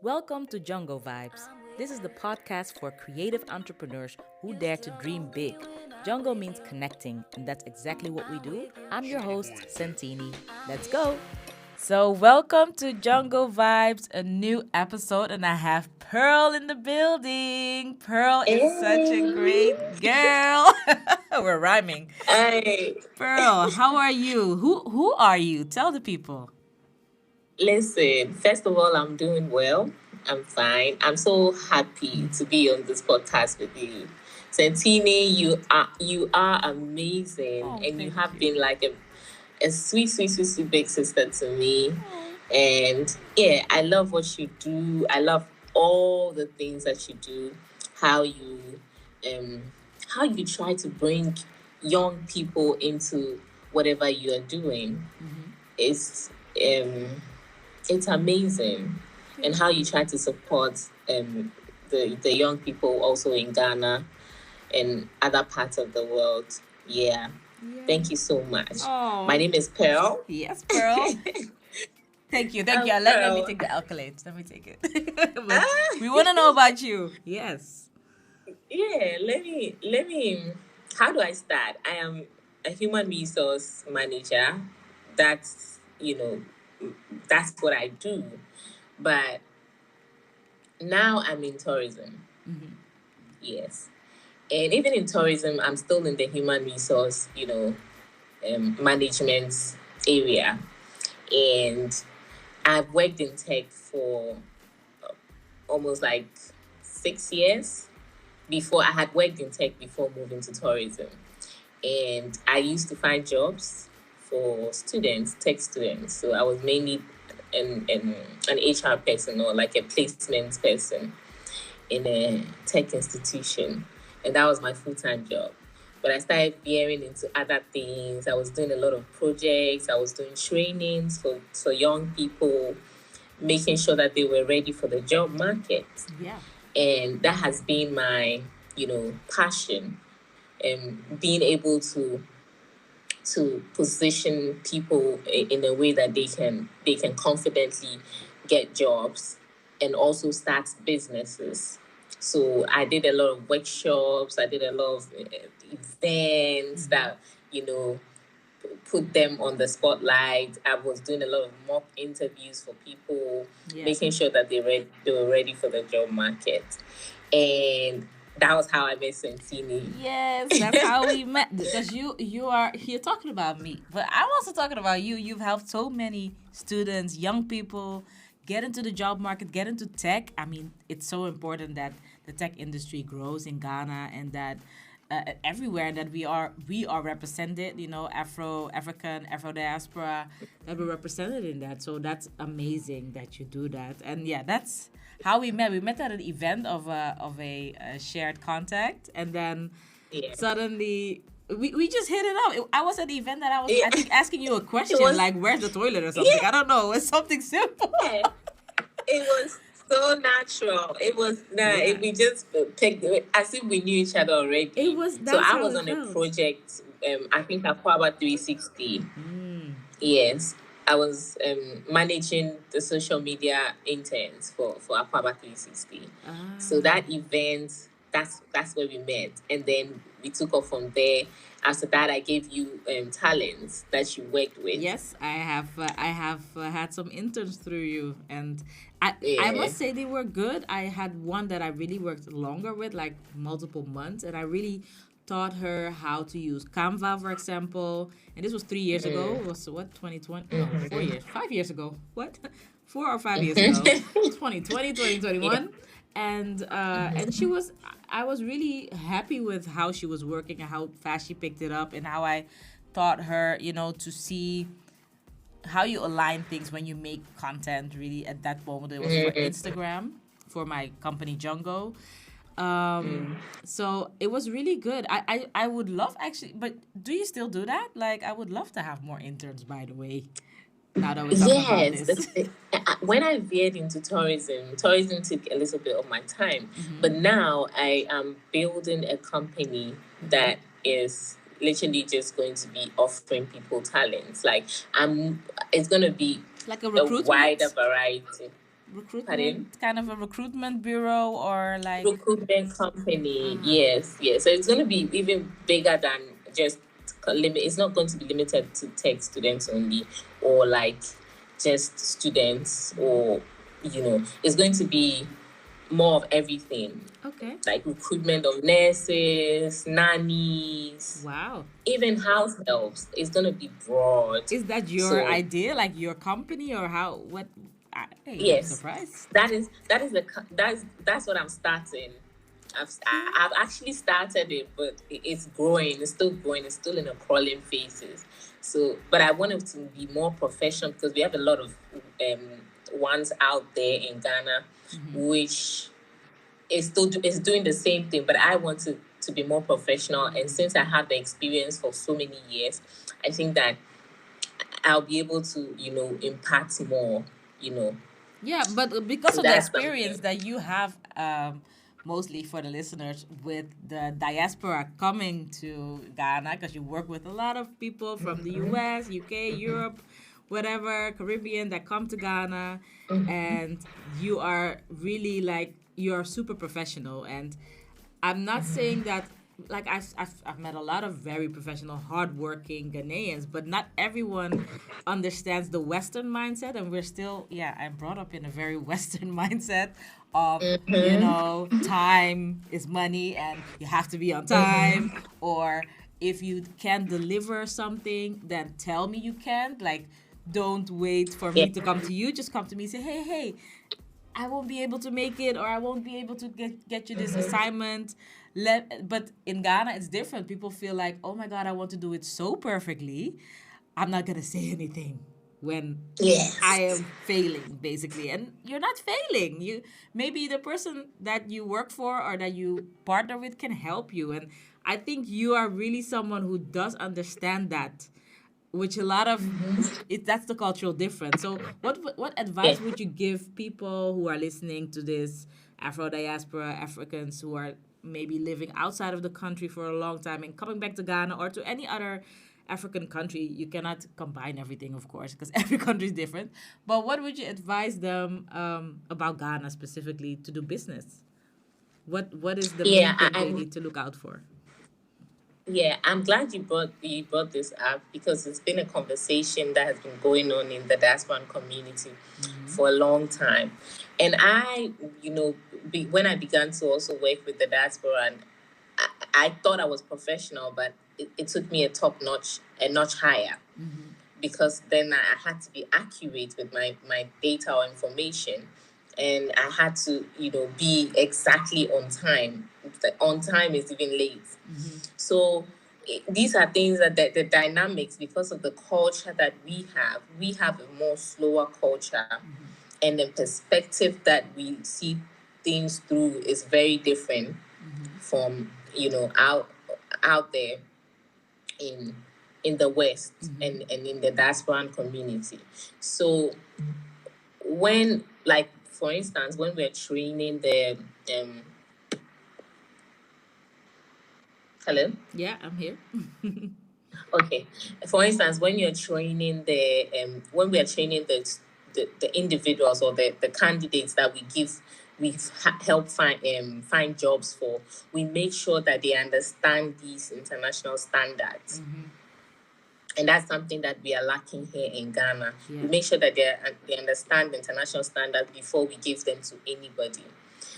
Welcome to Jungo Vibes. This is the podcast for creative entrepreneurs who dare to dream big. Jungo means connecting, and that's exactly what we do. I'm your host, Santini. Let's go! So, welcome to Jungo Vibes, a new episode, and I have Pearl in the building. Pearl is such a Hey, great girl. We're rhyming. hey, Pearl, how are you? Who are you? Tell the people. listen, first of all, I'm doing well. I'm fine. I'm so happy to be on this podcast with you. Santini, you are amazing Oh, and you thank have you. been like a sweet, sweet, sweet, sweet big sister to me. Oh. And yeah, I love what you do. I love all the things that you do, how you um how you try to bring young people into whatever you are doing. Mhm. It's um it's amazing, and how you try to support the young people also in Ghana and other parts of the world. Yeah. Yeah. Thank you so much. My Oh, name is Pearl. yes, Pearl. Thank you. Thank you. Let me Pearl. take the accolades. Let me take it. But Ah, we want to know about you. Yes. yeah, let me how do I start? I am a human resource manager. That's that's what I do. But now I'm in tourism. Hmm. Yes. And even in tourism, I'm still in the human resource, management area. And I've worked in tech for almost like 6 years. Before I had worked in tech before moving to tourism. And I used to find jobs for students, tech students. So I was mainly an HR person or like a placement person in a tech institution, and that was my full time job. But I started veering into other things. I was doing a lot of projects. I was doing trainings for young people, making sure that they were ready for the job market, Yeah. and that has been my passion, and being able to position people in a way that they can confidently get jobs and also start businesses. So I did a lot of workshops. I did a lot of events Hmm. that you know put them on the spotlight. I was doing a lot of mock interviews for people, Yeah. making sure that they were ready for the job market, and that was how I met Santini. Yes, that's how we met. Because you are here talking about me, but I'm also talking about you. You've helped so many students, young people, get into the job market, get into tech. I mean, it's so important that the tech industry grows in Ghana and that everywhere that we are represented. You know, Afro-Diaspora, that we're represented in that. So that's amazing that you do that. And yeah, that's how we met. We met at an event of a shared contact, and then Yeah. suddenly we just hit it up. I was at the event that I Yeah. think asking you a It question was like where's the toilet or something. yeah, I don't know. It's something simple. it was so natural. It was Yeah. we just picked it as if we knew each other It already. was So that's I how was it on a felt. project. I think Aquaba 360. Mm. Yes, I was managing the social media interns for Aquaba 360. So Ah. that event, that's where we met, and then we took off from there. After that, I gave you talents that you worked with. Yes, I have had some interns through you, and I Yeah. must say they were good. I had one that I really worked longer with, like multiple months, and I really taught her how to use Canva, for example. And this was 3 years ago. It was what, 2020? No, 4 years, 5 years ago. What, 4 or 5 years ago? Mm-hmm. 2020, Yeah. 2021. And she was, I was really happy with how she was working and how fast she picked it up and how I taught her, to see how you align things when you make content. Really, at that moment, it was for Mm-hmm. Instagram for my company Jungo. Um, so it was really good. I would love actually, but do you still do that? Like, I would love to have more interns, by the way, now that we're talking about Yes, this. when I veered into tourism took a little bit of my time, but Mm-hmm. now I am building a company Mm-hmm. that is literally just going to be offering people talents. Like I'm, it's going to be Like a a wider recruitment? variety. Pardon? recruitment, kind of a recruitment bureau, or like. Recruitment company. Yes, yes. So it's going to be even bigger than just limit. It's not going to be limited to tech students only, or like just students, or it's going to be more of everything. Okay. Like recruitment of nurses, nannies, Wow. even house helps. It's going to be broad. Is that your So idea, like your company, or how? What? Hey, I'm yes, surprised. that's what I'm starting. I've actually started it, but it's growing. It's still growing. It's still in the crawling phases. So, but I want it to be more professional because we have a lot of ones out there in Ghana, which is doing the same thing. But I want to be more professional, and since I have the experience for so many years, I think that I'll be able to impact more. You know, Yeah, but because and of the that's experience something. that you have, mostly for the listeners, with the diaspora coming to Ghana, because you work with a lot of people from the US, UK, Europe, whatever, Caribbean, that come to Ghana, and you are really like, you're super professional. And I'm not saying that, like, I've met a lot of very professional, hardworking Ghanaians, but not everyone understands the Western mindset. And we're still, yeah, I'm brought up in a very Western mindset of, time is money and you have to be on time. Or if you can't deliver something, then tell me you can't. Like, don't wait for Yeah. me to come to you. Just come to me and say, hey, I won't be able to make it, or I won't be able to get you this assignment. But in Ghana, it's different. People feel like, oh my God, I want to do it so perfectly. I'm not gonna say anything when I Yes. am failing, basically. And you're not failing. You, maybe the person that you work for or that you partner with can help you. And I think you are really someone who does understand that, which a lot of it, that's the cultural difference. So what Yeah. advice would you give people who are listening to this, Afro diaspora Africans who are maybe living outside of the country for a long time and coming back to Ghana or to any other African country? You cannot combine everything, of course, because every country is different. But what would you advise them, about Ghana specifically, to do business? What is the Yeah, main thing they I'm need to look out for? I'm glad you brought this up because it's been a conversation that has been going on in the diaspora community for a long time. And I, when I began to also work with the diaspora, and I thought I was professional, but it took me a notch higher, because then I had to be accurate with my data or information, and I had to be exactly on time. The on time is even late. So these are things that the dynamics, because of the culture that we have a more slower culture, and the perspective that we see things through is very different from out there in the West, and in the diaspora community. So when, like, for instance, when we're training the hello. Yeah, I'm here. Okay. For instance, when you're training when we are training the individuals, or the candidates that help find jobs for, we make sure that they understand these international standards. And that's something that we are lacking here in Ghana. Yeah. We make sure that they understand the international standards before we give them to anybody.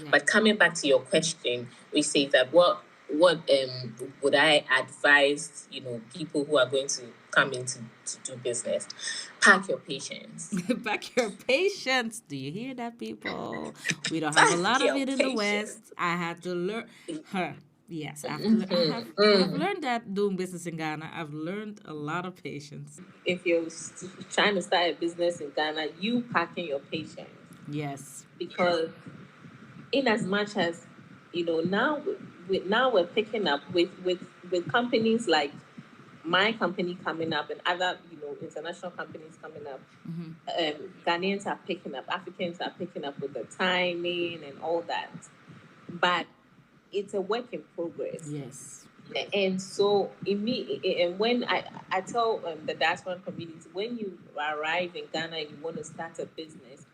Yeah. But coming back to your question, we say that what would I advise people who are going to come in to do business? Pack your patience. Back your patience. Do you hear that, people? We don't have a lot of Your it in the patience. West. I had to learn. Huh. Yes, I have to learn. I have learned that doing business in Ghana. I've learned a lot of patience. If you're trying to start a business in Ghana, you packing your patience, Yes. because in as much as now we're picking up with companies like my company coming up, and other international companies coming up. Ghanaians are picking up, Africans are picking up with the timing and all that, but it's a work in progress. Yes. And so in me, and when I tell the diaspora community, when you arrive in Ghana and you want to start a business,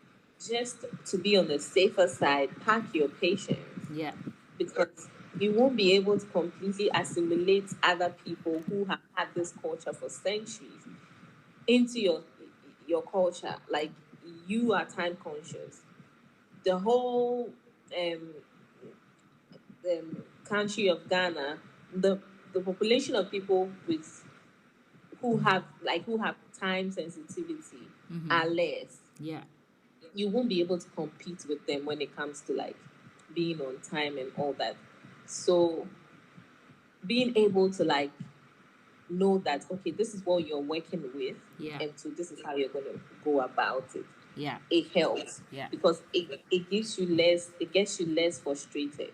just to be on the safer side, pack your patience. Yeah. Because you won't be able to completely assimilate other people who have had this culture for centuries into your culture. Like, you are time conscious. The whole country of Ghana, the population of people with who have time sensitivity are less. Yeah. You won't be able to compete with them when it comes to like being on time and all that. So being able to like know that, okay, this is what you're working with, Yeah. and so this is how you're going to go about it. Yeah. It helps. Yeah. Because it gives you less, it gets you less frustrated.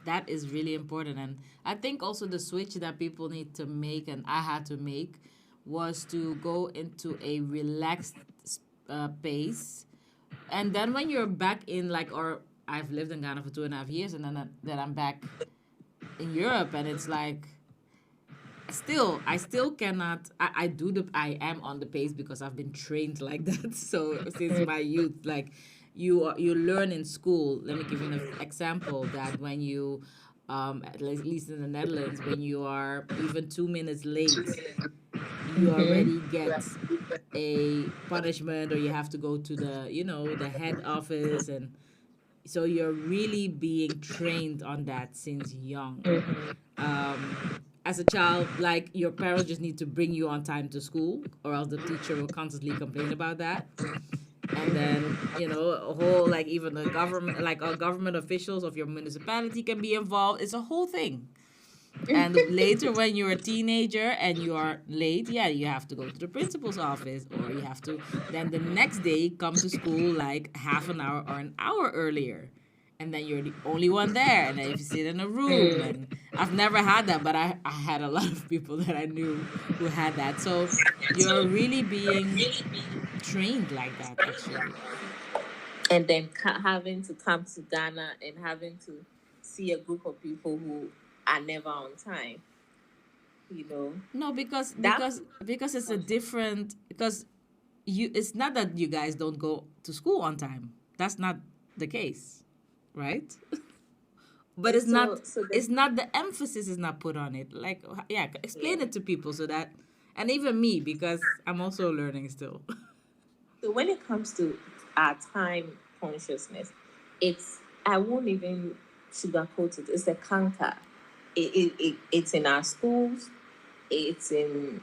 That is really important. And I think also the switch that people need to make, and I had to make, was to go into a relaxed pace. And then when you're back in, like, or I've lived in Ghana for 2.5 years, and then I'm back in Europe, and it's like, I still cannot. I am on the pace because I've been trained like that. So since my youth, like, you learn in school. Let me give you an example that when you, at least in the Netherlands, when you are even 2 minutes late, you already get a punishment, or you have to go to the head office. And so you're really being trained on that since young. um, as a child, like, your parents just need to bring you on time to school, or else the teacher will constantly complain about that. And then, a whole, like, even the government, like, government officials of your municipality can be involved. It's a whole thing. And later, when you're a teenager and you are late, yeah, you have to go to the principal's office, or you have to then the next day come to school like half an hour or an hour earlier. And then you're the only one there. And then if you sit in a room, and I've never had that, but I had a lot of people that I knew who had that. So you're really being trained like that, actually. And then having to come to Ghana and having to see a group of people who are never on time, No, because that it's a different, because it's not that you guys don't go to school on time. That's not the case, right? But it's not the emphasis is not put on it. Like, yeah, explain it to people, so that, and even me, because I'm also learning still. So when it comes to our time consciousness, I won't even sugarcoat it. It's a canker. It's in our schools. It's in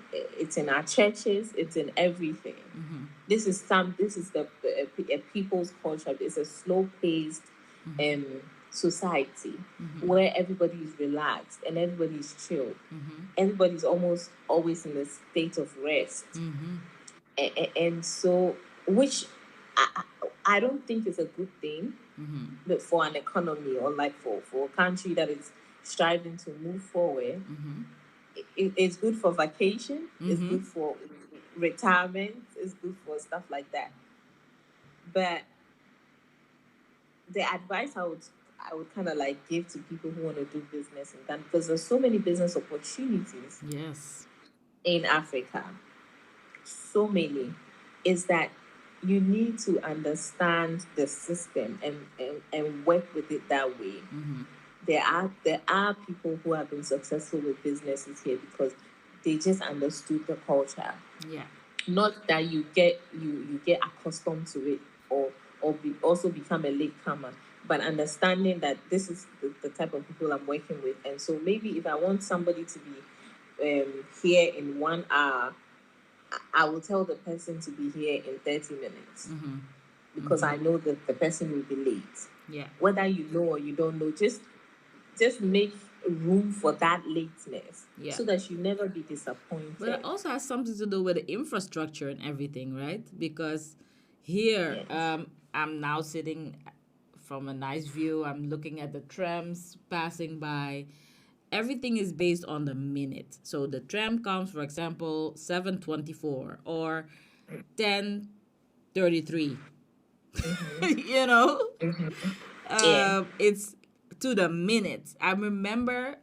our churches. It's in everything. This is a people's culture. It's a slow paced society where everybody is relaxed and everybody is chilled. Everybody's almost always in a state of rest. And so, which I don't think is a good thing, but for an economy, or like for a country that is striving to move forward, it's good for vacation, it's good for retirement, it's good for stuff like that. But the advice I would kind of like give to people who want to do business in Ghana, because there's so many business opportunities Yes. in Africa, so many, is that you need to understand the system and work with it that way. There are people who have been successful with businesses here because they just understood the culture. Yeah. Not that you get accustomed to it, or also become a latecomer, but understanding that this is the type of people I'm working with. And so maybe if I want somebody to be here in 1 hour, I will tell the person to be here in 30 minutes, because I know that the person will be late. Yeah. Whether you know or you don't know, just make room for that lateness, so that you never be disappointed. But it also has something to do with the infrastructure and everything, right? Because here, I'm now sitting from a nice view. I'm looking at the trams passing by. Everything is based on the minute. So the tram comes, for example, 7:24 or 10:33. You know, it's to the minute. I remember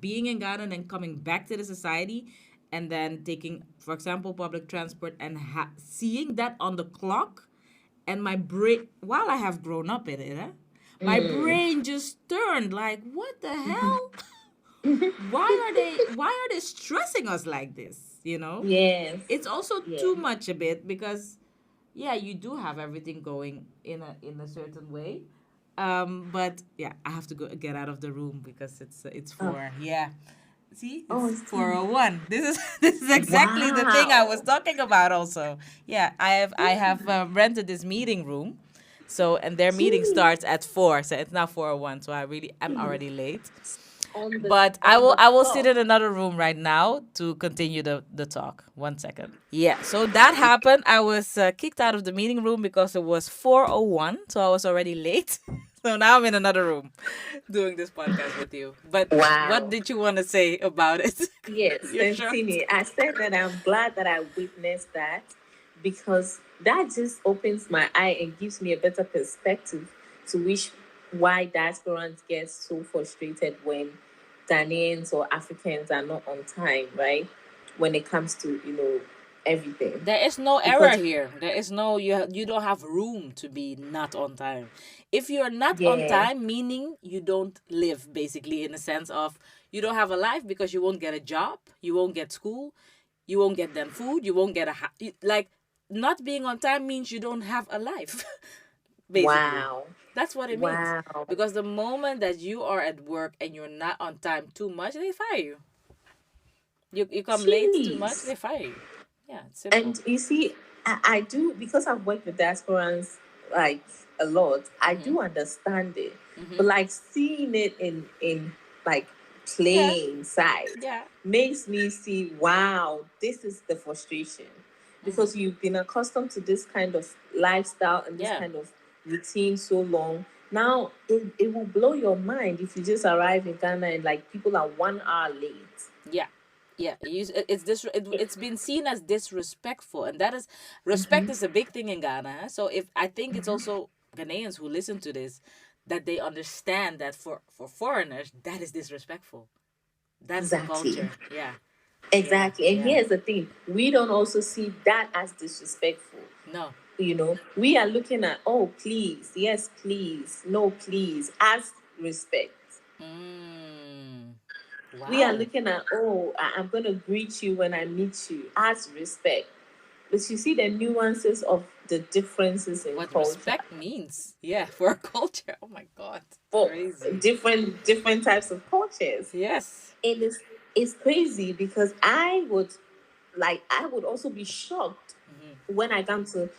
being in Ghana and then coming back to the society, and then taking, for example, public transport, and seeing that on the clock And my brain, while I have grown up in it, my brain just turned like, what the hell? Why are they stressing us like this? Yes. It's also Yes. too much a bit because yeah, you do have everything going in a certain way. But yeah, I have to go get out of the room because it's Oh, four. Yeah. See, oh, it's it's time. 4:01. This is exactly the thing I was Wow. talking about also. Yeah, I have rented this meeting room. So and their meeting Jeez. starts at 4, so it's now 4:01, so I'm already late. On the But I on will the I will sit clock. in another room right now to continue the talk. 1 second. Yeah, so that happened. I was kicked out of the meeting room because it was 4:01, so I was already late. So now I'm in another room doing this podcast with you. But what Wow. did you want to say about it? Yes, You're shocked. Santini. I said that I'm glad that I witnessed that because that just opens my eye and gives me a better perspective to which why diasporans get so frustrated when Ghanaians or Africans are not on time, right? When it comes to, everything. There is no error Because here. There is no you don't have room to be not on time. If you're not on yeah, time, meaning you don't live basically in the sense of you don't have a life because you won't get a job, you won't get school, you won't get them food, you won't get like not being on time means you don't have a life. Basically. wow. That's what it means. Wow. Because the moment that you are at work and you're not on time too much, they fire you. You come late too much, Jeez. they fire you. Yeah, it's simple. And you see, I do, because I've worked with diasporans like a lot, I Mm-hmm. do understand it. Mm-hmm. But like seeing it in like Yeah. plain sight Yeah. makes me see, wow, this is the frustration. Mm-hmm. Because you've been accustomed to this kind of lifestyle and this Yeah. kind of routine so long. Now it will blow your mind if you just arrive in Ghana and like people are 1 hour late. Yeah. Yeah, it's been seen as disrespectful, and that is respect Mm-hmm. is a big thing in Ghana. So if I think it's also Ghanaians who listen to this that they understand that for foreigners that is disrespectful. That's the Exactly. culture. Yeah, yeah, Exactly. And yeah. here's the thing, we don't also see that as disrespectful. No. We are looking at, oh, please, yes, please, no, please, as respect. Mm. We are Wow. looking at, oh, I'm going to greet you when I meet you, as respect. But you see the nuances of the differences in What culture respect means? Yeah, for a culture. Oh my God, for crazy. different types of cultures. Yes. And it's crazy because I would also be shocked when I come to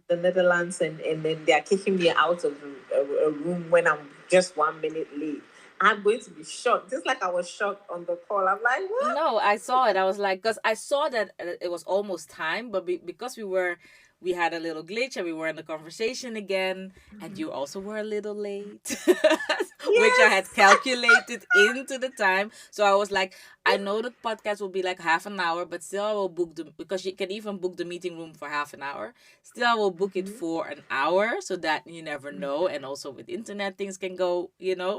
the Netherlands and then they are kicking me out of a room when I'm just 1 minute late. I'm going to be shocked, just like I was shocked on the call. I'm like, what? No, I saw it. I was like, because I saw that it was almost time, but because we had a little glitch and we were in the conversation again, and you also were a little late, which I had Yes. calculated into the time. So I was like, I know the podcast will be like half an hour, but still I will book because you can even book the meeting room for half an hour. Still, I will book it for an hour so that you never know. And also with internet, things can go.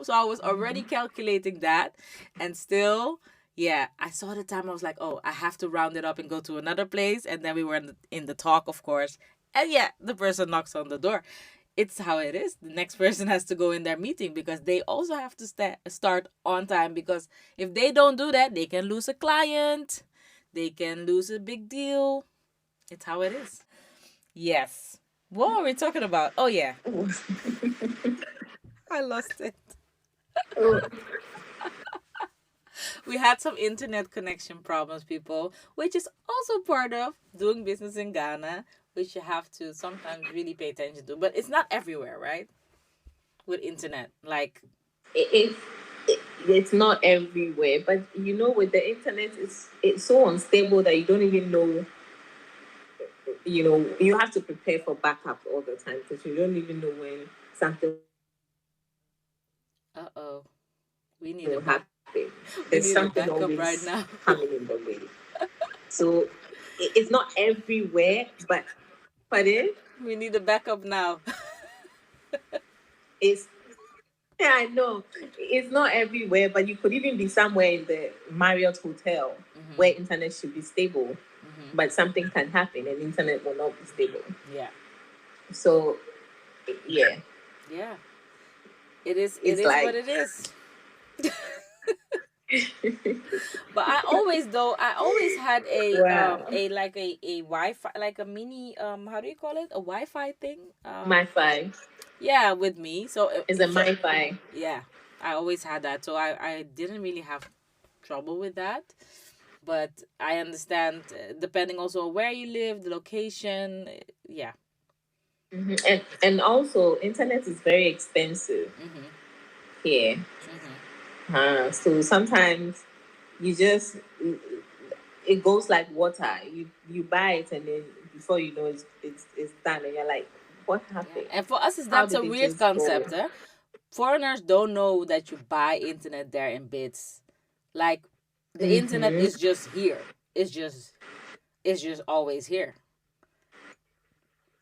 So I was already calculating that, and still. Yeah, I saw the time. I was like, oh, I have to round it up and go to another place. And then we were in the talk, of course. And yeah, the person knocks on the door. It's how it is. The next person has to go in their meeting because they also have to start on time. Because if they don't do that, they can lose a client. They can lose a big deal. It's how it is. Yes. What are we talking about? Oh, yeah. I lost it. Oh, We had some internet connection problems, people, which is also part of doing business in Ghana, which you have to sometimes really pay attention to. But it's not everywhere, right? With internet. Like, it, it's not everywhere, but with the internet, it's so unstable that you don't even know. You have to prepare for backup all the time because you don't even know when something uh-oh. We need a will back. happen. We There's need a something backup right always now. coming in the way. So it's not everywhere, but We need a backup now. it's yeah, I know. It's not everywhere, but you could even be somewhere in the Marriott hotel where internet should be stable, but something can happen and internet will not be stable. Yeah. So yeah, Yeah. It is. It it's is what like it is. But I always though I always had wow. a like a Wi-Fi, like a mini, how do you call it, a Wi-Fi thing, My fi yeah, with me. So is a so my fi. yeah, I always had that. So I didn't really have trouble with that. But I understand, depending also where you live, the location, yeah. And also internet is very expensive Mhm. here. Mhm. So sometimes you just it goes like water. You buy it and then before you know it's done and you're like, what Yeah. happened? And for us, is How that's a did it weird just go? concept, eh? Foreigners don't know that you buy internet there in bits. Like, the internet Mm-hmm. is just here. It's just it's just always here.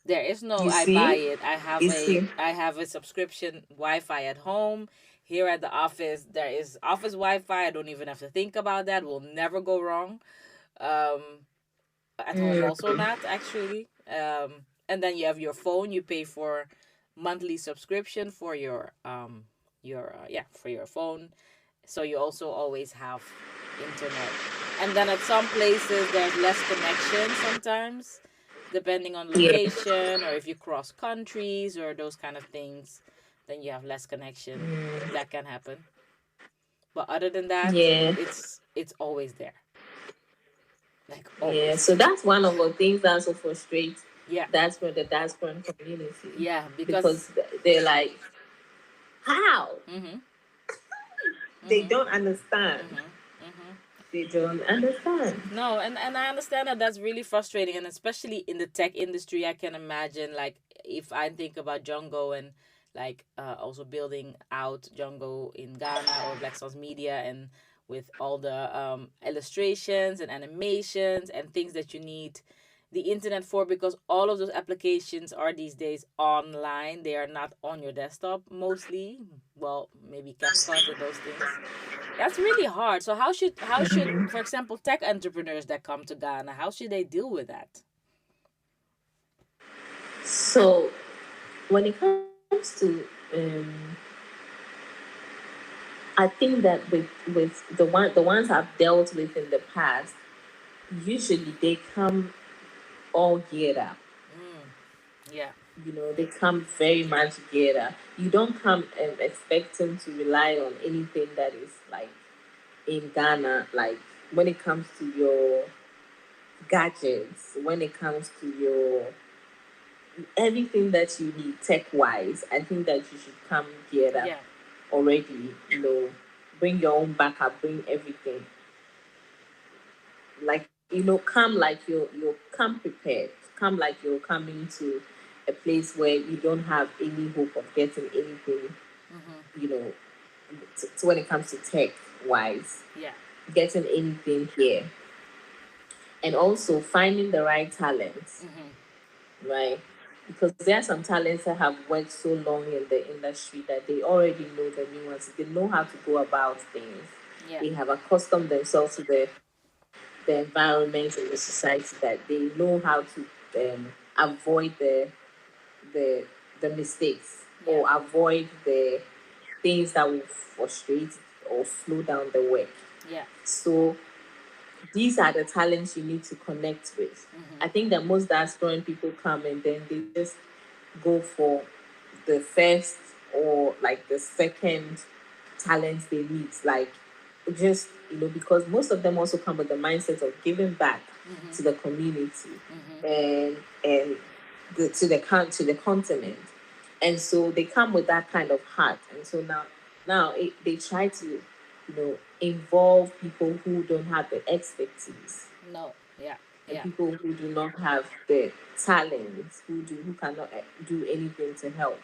There is no You I buy see? it. You see? I have a subscription Wi-Fi at home. Here at the office, there is office Wi-Fi. I don't even have to think about that. Will never go wrong. Um, at home also Mm, not actually. And then you have your phone. You pay for monthly subscription for your yeah, for your phone. So you also always have internet. And then at some places there's less connection sometimes, depending on yeah. location, or if you cross countries or those kind of things, then you have less connection. Mm, That can happen. But other than that, yeah. it's always there. Like, Yeah. always. So that's one of the things that also frustrates Yeah. that's for the diasporan community Yeah, because because they're like, how? mhm. They Mhm. don't understand. Mhm. Mhm. They don't understand. No, and I understand that that's really frustrating, and especially in the tech industry, I can imagine, like, if I think about Jungo and like, also building out Jungo in Ghana or Black Stars Media, and with all the illustrations and animations and things that you need the internet for, because all of those applications are these days online. They are not on your desktop mostly. Well, maybe CapCut and those things. That's really hard. So how should, for example, tech entrepreneurs that come to Ghana, how should they deal with that? So when it comes to I think that with the ones I've dealt with in the past, usually they come all geared up. Mm, yeah. They come very much geared up. You don't come expecting to rely on anything that is like in Ghana, like when it comes to your gadgets, when it comes to your everything that you need tech wise. I think that you should come geared up Yeah. already. Bring your own backup, bring everything. Like come like you're come prepared. Come like you're coming to a place where you don't have any hope of getting anything. Mm-hmm. You know, when it comes to tech wise, Yeah. getting anything here, and also finding the right talents, Mm-hmm. right? Because there are some talents that have worked so long in the industry that they already know the nuances. They know how to go about things. Yeah. They have accustomed themselves to the environment and the society that they know how to avoid the the mistakes Yeah. or avoid the things that will frustrate or slow down the work. Yeah. So these are the talents you need to connect with. Mm-hmm. I think that most diasporan people come and then they just go for the first or like the second talent they need. Like just because most of them also come with the mindset of giving back Mm-hmm. to the community Mm-hmm. and to the continent. And so they come with that kind of heart. And so now they try to involve people who don't have the expertise No. Yeah. and Yeah. people who do not have the talents, who cannot do anything to help.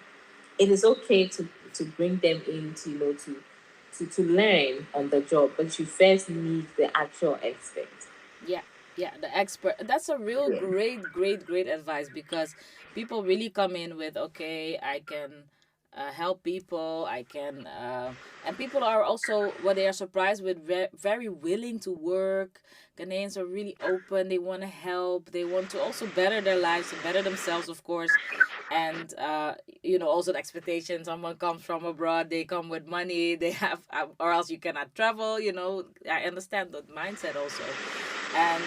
It is okay to bring them in to to learn on the job, but you first need the actual expert. Yeah. Yeah, the expert. That's a real Yeah. great, great, great advice, because people really come in with, okay, I can, help people. I can, and people are also, what they are surprised with, very willing to work. Ghanaians are really open. They want to help. They want to also better their lives and better themselves, of course. And also the expectation, someone comes from abroad, they come with money, they have, or else you cannot travel. I understand that mindset also. And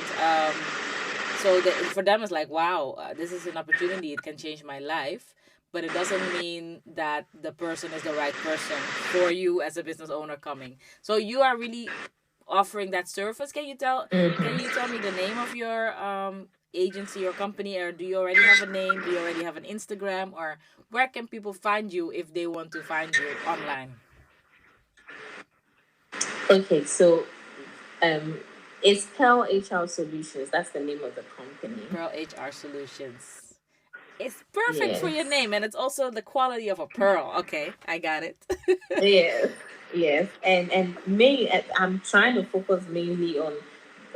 so for them it's like, wow, this is an opportunity, it can change my life. But it doesn't mean that the person is the right person for you as a business owner coming. So you are really offering that service. Can you tell me the name of your agency or company, or do you already have a name? Do you already have an Instagram, or where can people find you if they want to find you online? Okay, so um, it's Pearl HR Solutions. That's the name of the company. Pearl HR Solutions. It's perfect for your Yes. name, and it's also the quality of a pearl. Okay, I got it. Yes, yes, and I'm trying to focus mainly on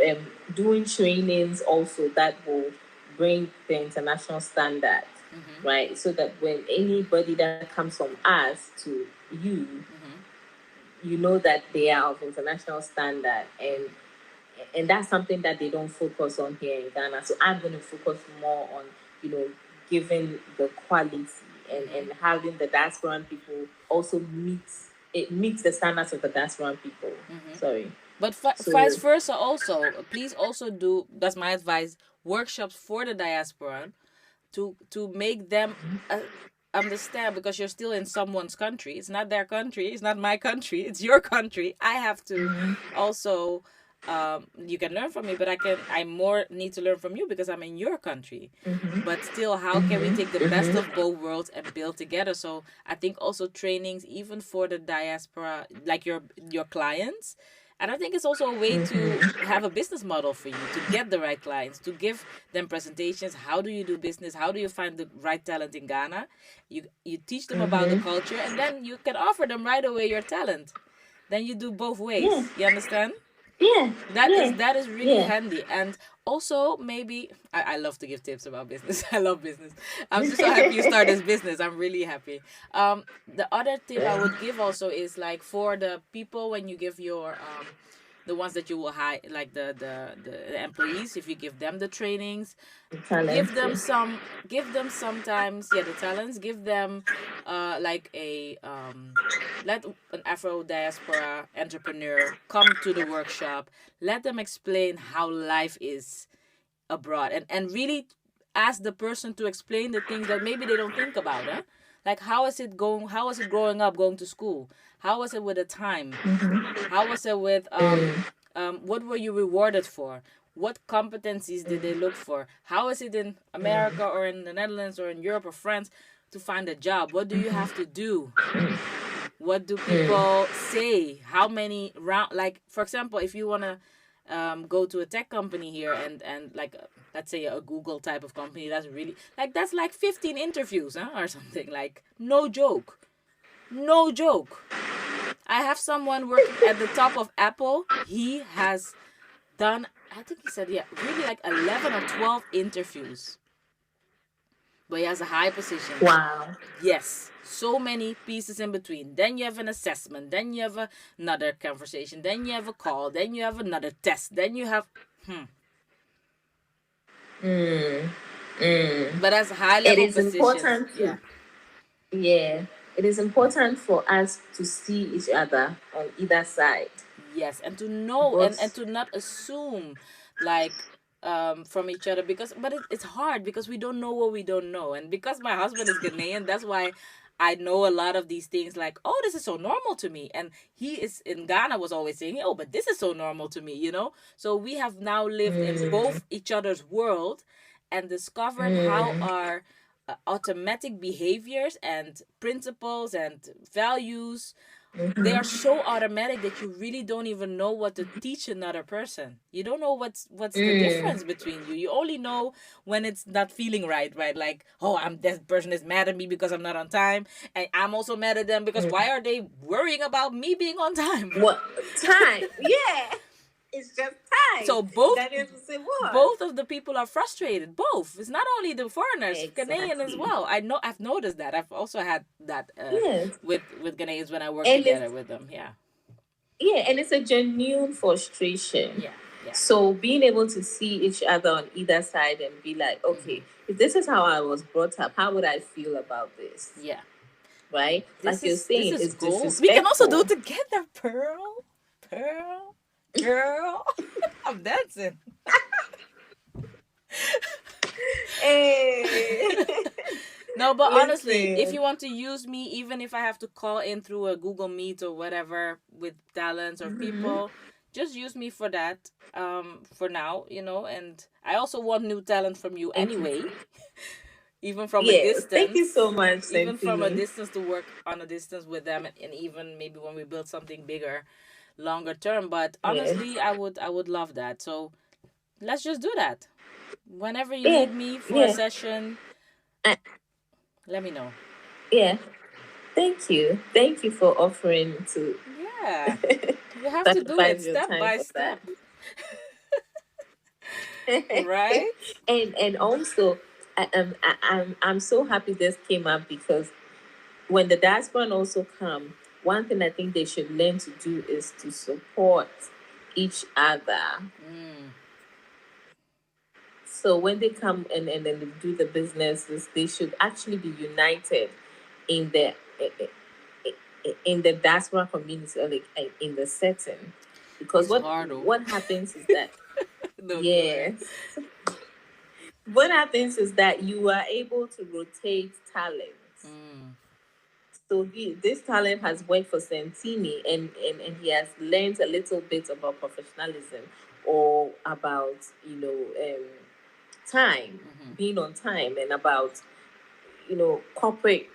um, doing trainings also that will bring the international standard, Mm-hmm. right? So that when anybody that comes from us to you, Mm-hmm. you know that they are of international standard, and that's something that they don't focus on here in Ghana. So I'm going to focus more on, giving the quality, and having the diasporan people also meets the standards of the diasporan people. Mm-hmm. Sorry. But vice So versa also. Please also do, that's my advice, workshops for the diaspora to make them understand, because you're still in someone's country. It's not their country. It's not my country. It's your country. I have to also. You can learn from me, but I more need to learn from you because I'm in your country. But still, how can we take the best of both worlds and build together? So I think also trainings, even for the diaspora, like your clients. And I think it's also a way to have a business model for you to get the right clients, to give them presentations. How do you do business? How do you find the right talent in Ghana? You teach them about the culture, and then you can offer them right away your talent. Then you do both yeah, ways. You understand? yeah, yeah, That is really yeah. handy. And also, maybe I love to give tips about business. I love business. I'm just so happy you start this business. I'm really happy. The other tip I would give also is, like, for the people, when you give your the ones that you will hire, like the employees, if you give them the trainings, Talent. give them sometimes, yeah, the talents, give them like a let an Afro diaspora entrepreneur come to the workshop, let them explain how life is abroad, and really ask the person to explain the things that maybe they don't think about, huh? Like, how was it growing up, going to school? How was it with the time? How was it with what were you rewarded for? What competencies did they look for? How is it in America or in the Netherlands or in Europe or France to find a job? What do you have to do? What do people say? How many round? Like, for example, if you wanna go to a tech company here, and like, let's say a Google type of company, that's like 15 interviews, huh, or something. Like, no joke, no joke. I have someone working at the top of Apple. He has done, I think he said, yeah, really like 11 or 12 interviews. But he has a high position. Wow. Yes, so many pieces in between. Then you have an assessment. Then you have another conversation. Then you have a call. Then you have another test. Then you have. But that's a high level positions. Yeah. Yeah, it is important for us to see each other on either side. Yes, and to know, and But to not assume, like, from each other, because it's hard because we don't know what we don't know. And because my husband is Ghanaian, that's why I know a lot of these things, like, oh, this is so normal to me. And he is in Ghana, was always saying, oh, but this is so normal to me. So we have now lived in both each other's world and discovered how our automatic behaviors and principles and values, they are so automatic that you really don't even know what to teach another person. You don't know what's the difference between you. You only know when it's not feeling right, like, oh, this person is mad at me because I'm not on time, and I'm also mad at them because why are they worrying about me being on time? what time? Yeah. it's just time. So both Ghanaians will say what? both of the people are frustrated. Both. It's not only the foreigners, Ghanaian as Exactly. well. I've noticed that. I've also had that Yes. with Ghanaians when I work And together it's with them. Yeah. and it's a genuine frustration. Yeah. Yeah. So being able to see each other on either side and be like, okay, if this is how I was brought up, how would I feel about this? Yeah. Right? This Like you're saying, is it's gold. We can also do disrespectful. it together, Pearl, girl. I'm dancing. Hey. No, but honestly, if Listen. you want to use me, even if I have to call in through a Google Meet or whatever with talents or people, just use me for that. For now, and I also want new talent from you anyway. Even from a Yes. Thank you distance, so much, even from a Santini. distance to work on a distance with them, and even maybe when we build something bigger, longer term. But Yes. honestly, I would love that. So let's just do that. Whenever you Yeah. need me for a Yeah. session, Uh, let me know. yeah. Thank you. Thank you for offering to Yeah, you have to do it sacrifice your step time by for that. step, right? And also, I'm so happy this came up because when the diaspora also come, one thing I think they should learn to do is to support each other. So when they come and then they do the businesses, they should actually be united in the diaspora community, or like in the setting, because It's hard though. what happens is that No, go ahead. yes, what happens is that you are able to rotate talents. So this talent has worked for Santini, and he has learned a little bit about professionalism or about time, being on time, and about corporate,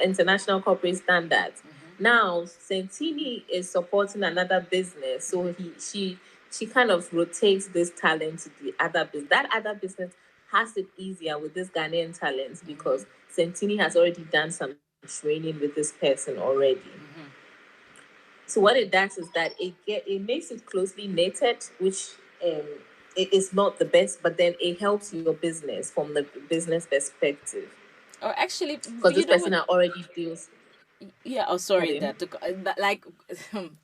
international corporate standards. Now Santini is supporting another business, so she kind of rotates this talent to the other business. That other business has it easier with this Ghanaian talent because Santini has already done some training with this person already. So what it does is that it makes it closely knitted, which it is not the best, but then it helps your business from the business perspective. Or actually, Because this person already deals. Yeah. Oh, sorry. Pardon? Like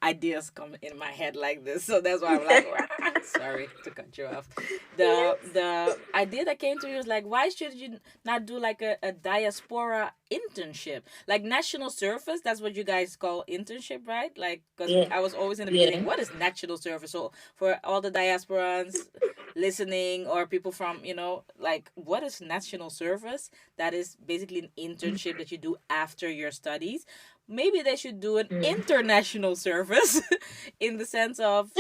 ideas come in my head like this, so that's why I'm like, sorry to cut you off. The idea that came to me was like, why should you not do like a diaspora internship, like national service? That's what you guys call internship, right? Like, because I was always in the beginning, what is national service? So for all the diasporans listening or people from like, what is national service? That is basically an internship that you do after your studies. Maybe they should do an international service in the sense of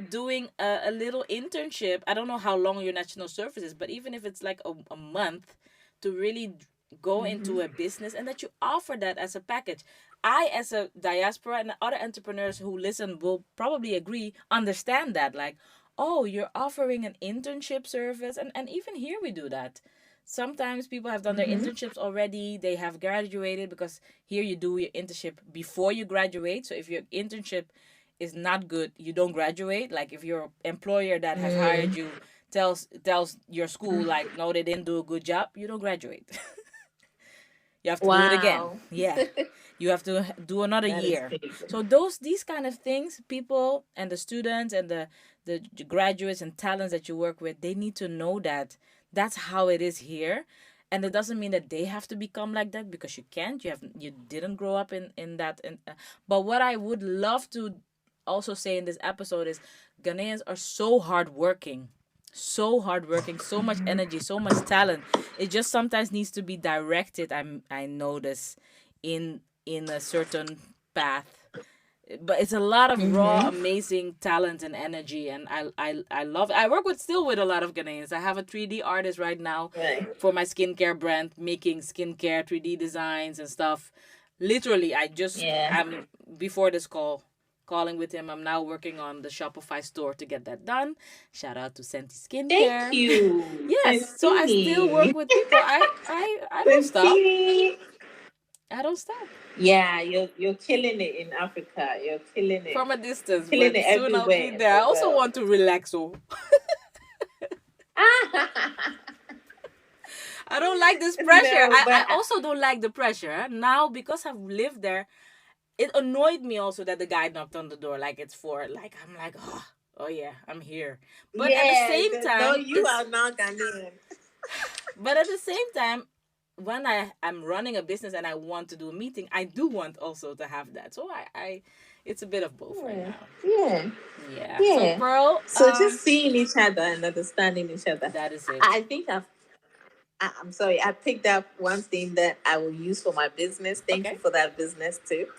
doing a little internship. I don't know how long your national service is, but even if it's like a month, to really go into a business and that you offer that as a package. I, as a diaspora, and other entrepreneurs who listen will probably agree, understand that. Like, oh, you're offering an internship service. And even here we do that. Sometimes people have done their internships already. They have graduated, because here you do your internship before you graduate. So if your internship is not good, you don't graduate. Like if your employer that has hired you tells your school like, no, they didn't do a good job, you don't graduate. You have to do it again. Yeah. You have to do another year. So these kind of things, people and the students and the graduates and talents that you work with, they need to know that that's how it is here. And it doesn't mean that they have to become like that, because you can't. You didn't grow up in that. But what I would love to also say in this episode is, Ghanaians are so hardworking. So hardworking, so much energy, so much talent. It just sometimes needs to be directed. I notice in a certain path, but it's a lot of raw, amazing talent and energy, and I love it. I work with a lot of Ghanaians. I have a 3D artist right now for my skincare brand, making skincare 3D designs and stuff. Literally, I'm before this calling with him. I'm now working on the Shopify store to get that done. Shout out to Senti Skincare. Thank you. Yes, so I still work with people. I don't stop. I don't stop. Yeah, you're killing it in Africa. You're killing it. From a distance, Killing but it soon I'll everywhere be in there. I the also world. want to relax. So I don't like this pressure. No, I but also don't like the pressure. Now, because I've lived there, it annoyed me also that the guy knocked on the door like it's for, like, I'm like, oh yeah, I'm here. But at the yeah, same no, time, you are not Ghanaian. but at the same time, when I'm running a business and I want to do a meeting, I do want also to have that. So it's a bit of both right Yeah, now. yeah, Yeah. So yeah. Pearl, So just seeing each other and understanding each other. that is it. I think I'm sorry. I picked up one thing that I will use for my business. Thank you Okay. for that business tip.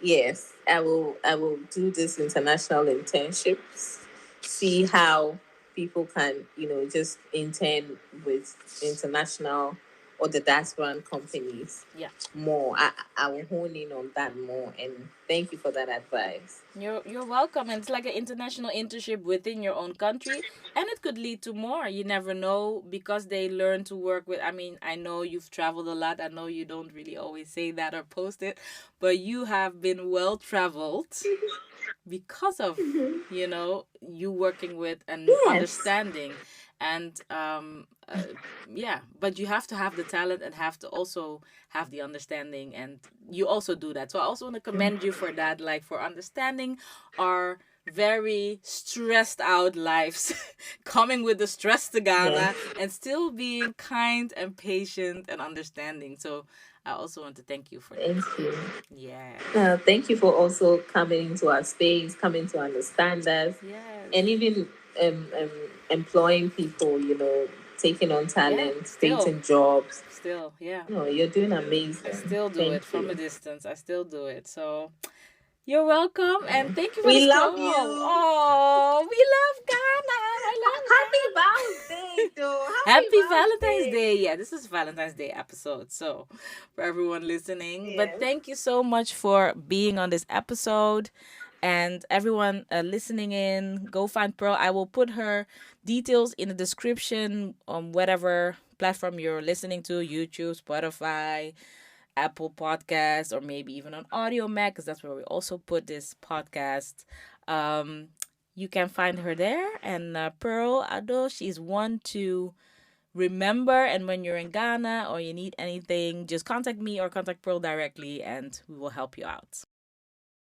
Yes, I will. I will do this international internships. See how people can, just intern with international or the diaspora companies. Yeah. More. I will hone in on that more. And thank you for that advice. You're welcome. And it's like an international internship within your own country, and it could lead to more. You never know, because they learn to work with. I mean, I know you've traveled a lot. I know you don't really always say that or post it, but you have been well traveled because of you working with and Yes. understanding. And yeah, but you have to have the talent and have to also have the understanding, and you also do that. So I also want to commend you for that, like for understanding our very stressed out lives, coming with the stress to Ghana, and still being kind and patient and understanding. So I also want to thank you for that. Thank you. Yeah. Thank you for also coming into our space, coming to understand us, Yes. and even employing people, taking on talent, creating jobs. Still, yeah. No, you're doing amazing. I still do Thank it from a you. distance. I still do it. So you're welcome, and thank you for the We love scroll. you. Oh, we love Ghana. I love Happy Valentine's Day, though. Happy Valentine's Day. Yeah, this is Valentine's Day episode. So for everyone listening, but Yes. thank you so much for being on this episode. And everyone listening in, go find Pearl. I will put her details in the description on whatever platform you're listening to, YouTube, Spotify, Apple Podcasts, or maybe even on Audio Mac, because that's where we also put this podcast. Um, you can find her there. And Pearl Ado, she's one to remember. And when you're in Ghana or you need anything, just contact me or contact Pearl directly, and we will help you out.